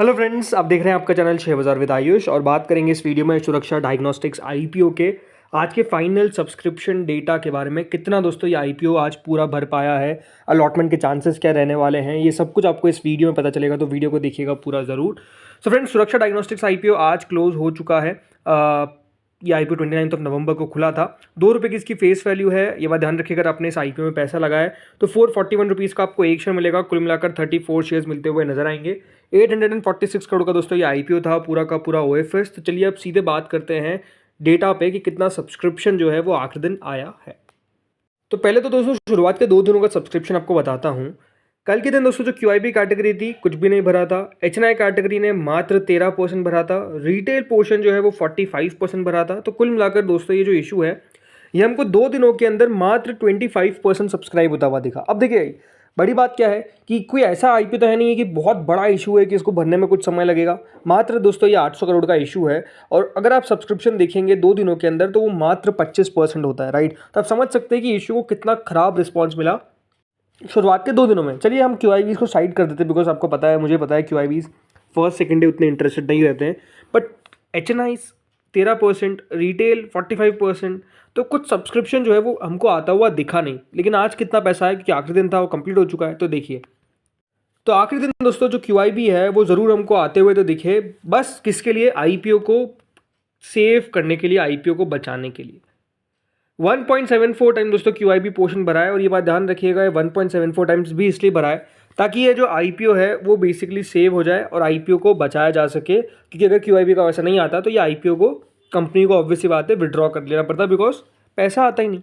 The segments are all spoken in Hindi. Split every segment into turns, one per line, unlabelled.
हेलो फ्रेंड्स, आप देख रहे हैं आपका चैनल 6 बाजार विद आयुष और बात करेंगे इस वीडियो में सुरक्षा डायग्नोस्टिक्स आईपीओ के आज के फाइनल सब्सक्रिप्शन डेटा के बारे में। कितना दोस्तों ये आईपीओ आज पूरा भर पाया है, अलॉटमेंट के चांसेस क्या रहने वाले हैं, ये सब कुछ आपको इस वीडियो में पता चलेगा, तो वीडियो को देखिएगा पूरा ज़रूर। सो फ्रेंड्स, सुरक्षा डायग्नोस्टिक्स आईपीओ आज क्लोज हो चुका है। ये आईपीओ 29 नवंबर को खुला था। ₹2 की इसकी फेस वैल्यू है। ये बात ध्यान रखिएगा, आपने इस आईपीओ में पैसा लगाया तो ₹441 का आपको एक शेयर मिलेगा। कुल मिलाकर 34 शेयर्स मिलते हुए नजर आएंगे। 846 करोड़ का दोस्तों ये आईपीओ था, पूरा का पूरा ओएफएस। तो चलिए अब सीधे बात करते हैं डेटा पे कि कितना सब्सक्रिप्शन जो है वो आखिरी दिन आया है। तो पहले तो दोस्तों शुरुआत के 2 दिनों का सब्सक्रिप्शन आपको बताता हूँ। कल के दिन दोस्तों जो क्यूआईबी कैटेगरी थी कुछ भी नहीं भरा था। एचएनआई कैटेगरी ने मात्र 13% भरा था। रिटेल पोर्शन जो है वो 45% भरा था। तो कुल मिलाकर दोस्तों ये जो इशू है ये हमको 2 दिनों के अंदर मात्र 25% सब्सक्राइब होता हुआ दिखा। अब देखिए बड़ी बात क्या है कि कोई ऐसा आईपीओ तो है नहीं है कि बहुत बड़ा इशू है कि इसको भरने में कुछ समय लगेगा। मात्र दोस्तों ये 800 करोड़ का इशू है और अगर आप सब्सक्रिप्शन देखेंगे 2 दिनों के अंदर तो वो मात्र 25% होता है, राइट। तो आप समझ सकते हैं कि इशू को कितना खराब रिस्पॉन्स मिला शुरुआत के 2 दिनों में। चलिए हम क्यूआईबीज को साइड कर देते हैं, बिकॉज आपको पता है, मुझे पता है क्यूआईबीज फर्स्ट सेकंड डे उतने इंटरेस्टेड नहीं रहते हैं। बट एचएनआईज 13%, रिटेल 45%, तो कुछ सब्सक्रिप्शन जो है वो हमको आता हुआ दिखा नहीं। लेकिन आज कितना पैसा है, क्योंकि आखिरी दिन था, वो कंप्लीट हो चुका है। तो देखिए, तो आखिरी दिन दोस्तों जो क्यूआईबी है वो ज़रूर हमको आते हुए तो दिखे, बस किसके लिए, आईपीओ को सेव करने के लिए, आईपीओ को बचाने के लिए। 1.74 टाइम दोस्तों क्यूआईबी पोर्शन भरा है। और ये बात ध्यान रखिएगा, 1.74 टाइम्स भी इसलिए भरा है ताकि ये जो आईपीओ है वो बेसिकली सेव हो जाए और आईपीओ को बचाया जा सके। क्योंकि अगर क्यूआईबी का वैसा नहीं आता तो ये आईपीओ को, कंपनी को ऑब्वियसली बात है, विड्रॉ कर लेना पड़ता, बिकॉज पैसा आता ही नहीं।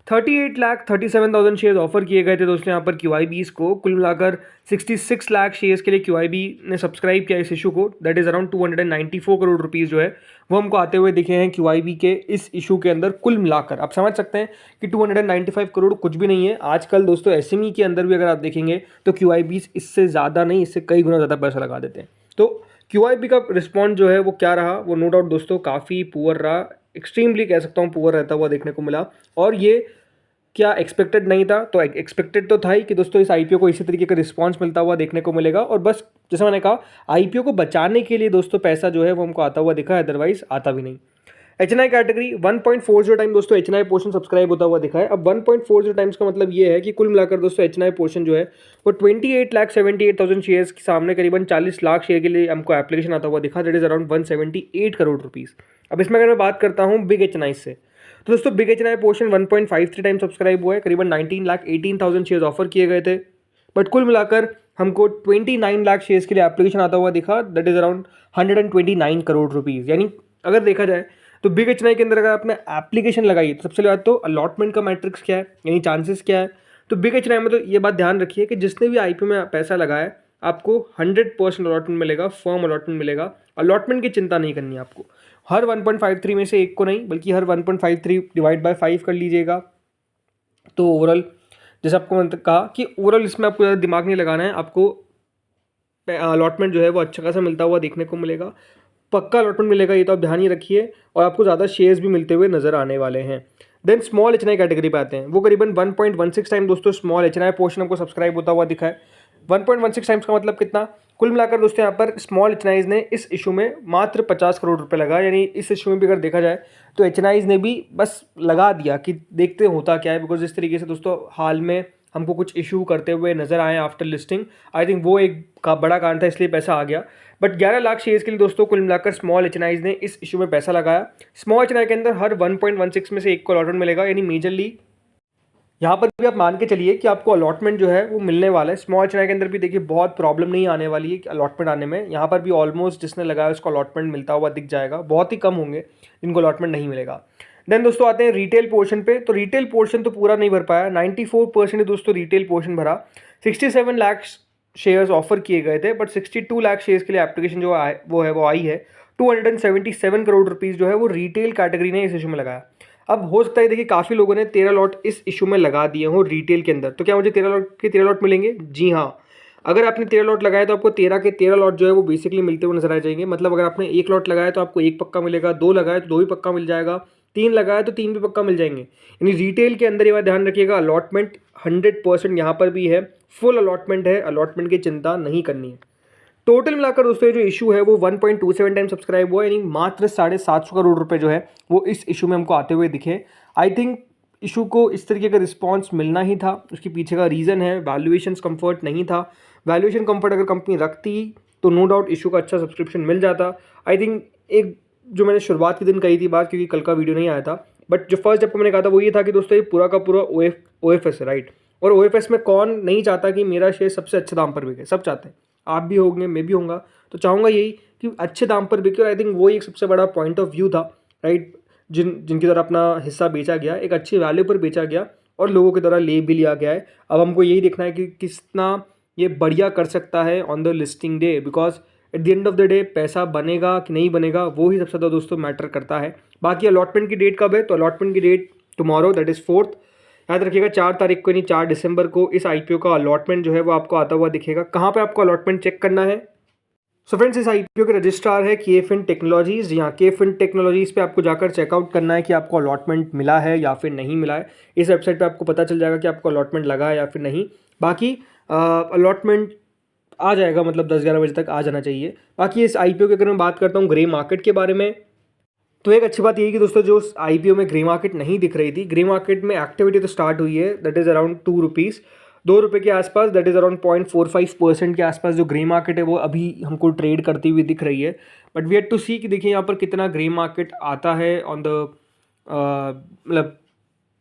38,37,000 शेयर्स ऑफर किए गए थे दोस्तों यहाँ पर क्यूआईबीज को। कुल मिलाकर 66 लाख शेयर्स के लिए क्यूआईबी ने सब्सक्राइब किया इस इशू को। That is around 294 crore rupees जो है वो हमको आते हुए दिखे हैं क्यूआईबी के इस इशू के अंदर। कुल मिलाकर आप समझ सकते हैं कि 295 करोड़ कुछ भी नहीं है। आजकल दोस्तों एसएमई के अंदर भी अगर आप देखेंगे तो क्यूआईबीज इससे ज़्यादा नहीं, इससे कई गुना ज़्यादा पैसा लगा देते हैं। तो क्यूआईबी का रिस्पॉन्स जो है वो क्या रहा, वो नो डाउट दोस्तों काफ़ी पुअर रहा। एक्सट्रीमली कह सकता हूँ पुअर रहता हुआ देखने को मिला। और ये क्या एक्सपेक्टेड नहीं था? तो एक्सपेक्टेड तो था ही कि दोस्तों इस आईपीओ को इसी तरीके का रिस्पांस मिलता हुआ देखने को मिलेगा। और बस जैसे मैंने कहा, आईपीओ को बचाने के लिए दोस्तों पैसा जो है वो हमको आता हुआ दिखा है, अदरवाइज आता भी नहीं। एचएनआई कैटेगरी 1.40 टाइम दोस्तों एचएनआई पोर्शन सब्सक्राइब होता हुआ दिखा है। अब 1.40 टाइम्स का मतलब ये है कि कुल मिलाकर दोस्तों एचएनआई पोर्शन जो है वो 28,78,000 शेयर्स के सामने करीबन 40 लाख शेयर के लिए हमको एप्लीकेशन आता हुआ दिखा। That is around 178 crore rupees. अब इसमें अगर मैं बात करता हूँ बिग एचएनआई से, तो दोस्तों big HNI portion 1.53 time subscribe हुआ है। करीबन 19,18,000 शेयर्स ऑफर किए गए थे। बट कुल मिलाकर हमको 29 लाख शेयर्स के लिए एप्लीकेशन आता हुआ दिखा। That is around 129 crore rupees. यानी अगर देखा जाए तो बिग एचएनआई के अंदर अगर आपने एप्लीकेशन लगाई तो सबसे पहले बात तो अलॉटमेंट का मैट्रिक्स क्या है, यानी चांसेस क्या है। तो बिग एचएनआई में तो ये बात ध्यान रखिए कि जिसने भी आईपीओ में पैसा लगाया आपको 100% अलॉटमेंट मिलेगा, फर्म अलॉटमेंट मिलेगा। अलॉटमेंट की चिंता नहीं करनी है आपको। हर 1.53 में से एक को नहीं, बल्कि हर 1.53 डिवाइड बाय 5 कर लीजिएगा। तो ओवरऑल जैसे आपको मैंने कहा कि ओवरऑल इसमें आपको ज़्यादा दिमाग नहीं लगाना है, आपको अलॉटमेंट जो है वो अच्छा खासा मिलता हुआ देखने को मिलेगा। पक्का अलॉटमेंट मिलेगा, ये तो आप ध्यान ही रखिए। और आपको ज़्यादा शेयर्स भी मिलते हुए नजर आने वाले हैं। देन स्मॉल एचएनआई कैटेगरी पे आते हैं। वो करीबन 1.16 टाइम दोस्तों स्मॉल एचएनआई पोर्शन हमको सब्सक्राइब होता हुआ दिखा है। 1.16 टाइम्स का मतलब कितना? कुल मिलाकर दोस्तों यहाँ पर स्मॉल एचएनआईज ने इस इशू में मात्र 50 करोड़ रुपए लगा। यानी इस इशू में भी अगर देखा जाए तो एचएनआईज ने भी बस लगा दिया कि देखते होता क्या है। बिकॉज इस तरीके से दोस्तों हाल में हमको कुछ इशू करते हुए नजर आए आफ्टर लिस्टिंग, आई थिंक वो एक का बड़ा कारण था, इसलिए पैसा आ गया। बट 11 लाख शेयर्स के लिए दोस्तों कुल मिलाकर स्मॉल एचएनआईज ने इस इशू में पैसा लगाया। स्मॉल एचएनआई के अंदर हर 1.16 में से एक को अलॉटमेंट मिलेगा। यानी मेजरली यहाँ पर भी आप मान के चलिए कि आपको अलॉटमेंट जो है वो मिलने वाला है। स्मॉल एचएनआई के अंदर भी देखिए बहुत प्रॉब्लम नहीं आने वाली है अलॉटमेंट आने में। यहाँ पर भी ऑलमोस्ट जिसने लगाया उसको अलॉटमेंट मिलता हुआ दिख जाएगा। बहुत ही कम होंगे जिनको अलॉटमेंट नहीं मिलेगा। देन दोस्तों आते हैं रिटेल पोर्शन पे। तो रिटेल पोर्शन तो पूरा नहीं भर पाया, 94% दोस्तों रिटेल पोर्शन भरा। 67 लाख शेयर्स ऑफर किए गए थे, बट 62 लाख शेयर्स के लिए एप्लीकेशन जो वो आई है। 277 करोड़ रुपीज़ जो है वो रिटेल कैटेगरी ने इस इशू में लगाया। अब हो सकता है देखिए काफ़ी लोगों ने 13 लॉट इस इशू में लगा दिए हों रिटेल के अंदर। तो क्या मुझे 13 लॉट के 13 लॉट मिलेंगे? जी हाँ। अगर आपने 13 लॉट लगाया तो आपको 13 के 13 लॉट जो है वो बेसिकली मिलते हुए नजर आ जाएंगे। मतलब अगर आपने 1 लॉट लगाया तो आपको 1 पक्का मिलेगा, 2 लगाया तो 2 भी पक्का मिल जाएगा, 3 लगाया तो 3 भी पक्का मिल जाएंगे। यानी रिटेल के अंदर ये बात ध्यान रखिएगा, अलॉटमेंट 100% यहाँ पर भी है, फुल अलॉटमेंट है, अलॉटमेंट की चिंता नहीं करनी है। टोटल मिलाकर दोस्तों जो इशू है वो 1.27 टाइम सब्सक्राइब हुआ, यानी मात्र 750 करोड़ रुपए जो है वो इस इशू में हमको आते हुए दिखे। आई थिंक इशू को इस तरीके का रिस्पॉन्स मिलना ही था। उसके पीछे का रीज़न है वैल्यूएशन कंफर्ट नहीं था। वैल्यूएशन कंफर्ट अगर कंपनी रखती तो नो डाउट इशू का अच्छा सब्सक्रिप्शन मिल जाता। आई थिंक एक जो मैंने शुरुआत के दिन कही थी बात, क्योंकि कल का वीडियो नहीं आया था, बट जो फर्स्ट जब मैंने कहा था वो ये था कि दोस्तों ये पूरा का पूरा OFS है, राइट। और OFS में कौन नहीं चाहता कि मेरा शेयर सबसे अच्छे दाम पर बिके, सब चाहते हैं। आप भी होंगे, मैं भी होऊंगा, तो चाहूँगा यही कि अच्छे दाम पर बिके। और आई थिंक वो एक सबसे बड़ा पॉइंट ऑफ व्यू था, राइट, जिनके द्वारा अपना हिस्सा बेचा गया, एक अच्छी वैल्यू पर बेचा गया और लोगों के द्वारा ले भी लिया गया है। अब हमको यही देखना है कि कितना ये बढ़िया कर सकता है on the listing day, because at the end of the day पैसा बनेगा कि नहीं बनेगा वो ही सबसे ज़्यादा दोस्तों मैटर करता है। बाकी अलॉटमेंट की डेट कब है, तो अलॉटमेंट की date tomorrow, that is 4th। याद रखिएगा 4 तारीख को यानी 4 दिसंबर को इस IPO का अलॉटमेंट जो है वो आपको आता हुआ दिखेगा। कहाँ पे आपको अलॉटमेंट चेक करना है? सो फ्रेंड्स, इस IPO के रजिस्ट्रार है KFin टेक्नोलॉजीज। यहाँ KFin टेक्नोलॉजीज पे आपको जाकर चेकआउट करना है कि आपको अलॉटमेंट मिला है या फिर नहीं मिला है। इस वेबसाइट पे आपको पता चल जाएगा कि आपको अलॉटमेंट लगा है या फिर नहीं। बाकी अलॉटमेंट आ जाएगा, मतलब 10-11 बजे तक आ जाना चाहिए। बाकी इस IPO की अगर मैं बात करता हूँ ग्रे मार्केट के बारे में, तो एक अच्छी बात यही कि दोस्तों जो IPO में ग्रे मार्केट नहीं दिख रही थी, ग्रे मार्केट में एक्टिविटी तो स्टार्ट हुई है। दैट इज़ अराउंड 2 रुपीज़, 2 रुपये के आसपास, दैट इज़ अराउंड 0.45% के आसपास जो ग्रे मार्केट है वो अभी हमको ट्रेड करती हुई दिख रही है। बट वी हैव टू सी कि देखिए यहाँ पर कितना ग्रे मार्केट आता है ऑन द, मतलब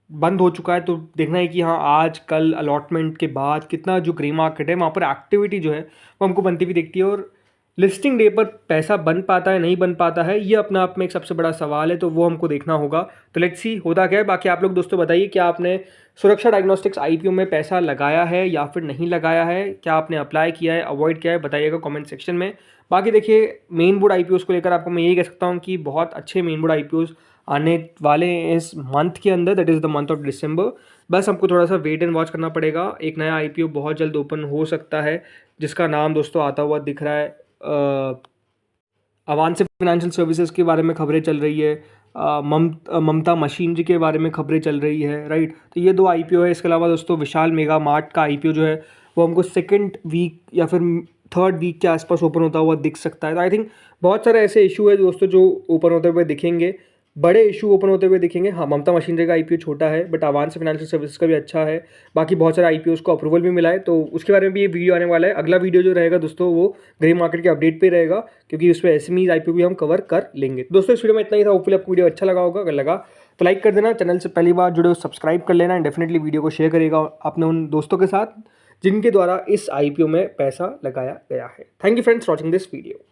बंद हो चुका है तो देखना है कि हाँ आज कल अलॉटमेंट के बाद कितना जो ग्रे मार्केट है वहाँ पर एक्टिविटी जो है वो हमको बनती हुई दिखती है। और लिस्टिंग डे पर पैसा बन पाता है नहीं बन पाता है, ये अपना आप में एक सबसे बड़ा सवाल है, तो वो हमको देखना होगा। तो लेट्स सी होता क्या है। बाकी आप लोग दोस्तों बताइए, क्या आपने सुरक्षा डायग्नोस्टिक्स IPO में पैसा लगाया है या फिर नहीं लगाया है? क्या आपने अप्लाई किया है, अवॉइड किया है? बताइएगा कमेंट सेक्शन में। बाकी देखिए मेन बोर्ड IPOs को लेकर आपको मैं यही कह सकता हूँ कि बहुत अच्छे मेन बोर्ड IPOs आने वाले हैं इस मंथ के अंदर, that is the month of December. बस हमको थोड़ा सा वेट एंड वॉच करना पड़ेगा। एक नया IPO बहुत जल्द ओपन हो सकता है जिसका नाम दोस्तों आता हुआ दिख रहा है अवांसी फाइनेंशियल सर्विसेज के बारे में खबरें चल रही है। ममता मशीनरी के बारे में खबरें चल रही है, राइट। तो ये 2 IPO है। इसके अलावा दोस्तों विशाल मेगा मार्ट का IPO जो है वो हमको 2nd वीक या फिर 3rd वीक के आसपास ओपन होता हुआ दिख सकता है। तो आई थिंक बहुत सारे ऐसे इशू है दोस्तों जो ओपन होते हुए दिखेंगे, बड़े इशू ओपन होते हुए दिखेंगे। हाँ, ममता मशीनरी का IPO छोटा है बट अवांसी फाइनेंशियल सर्विसेज का भी अच्छा है। बाकी बहुत सारे IPOs को अप्रूवल भी मिला है, तो उसके बारे में भी ये वीडियो आने वाला है। अगला वीडियो जो रहेगा दोस्तों वो ग्रे मार्केट के अपडेट पे रहेगा, क्योंकि उसमें SMEs IPO भी हम कवर कर लेंगे। दोस्तों इस वीडियो में इतना ही था। होपफुली आपको वीडियो अच्छा लगा होगा। अगर लगा तो लाइक कर देना, चैनल से पहली बार जुड़े हो सब्सक्राइब कर लेना एंड डेफिनेटली वीडियो को शेयर करेगा अपने उन दोस्तों के साथ जिनके द्वारा इस IPO में पैसा लगाया गया है। Thank you friends watching this video.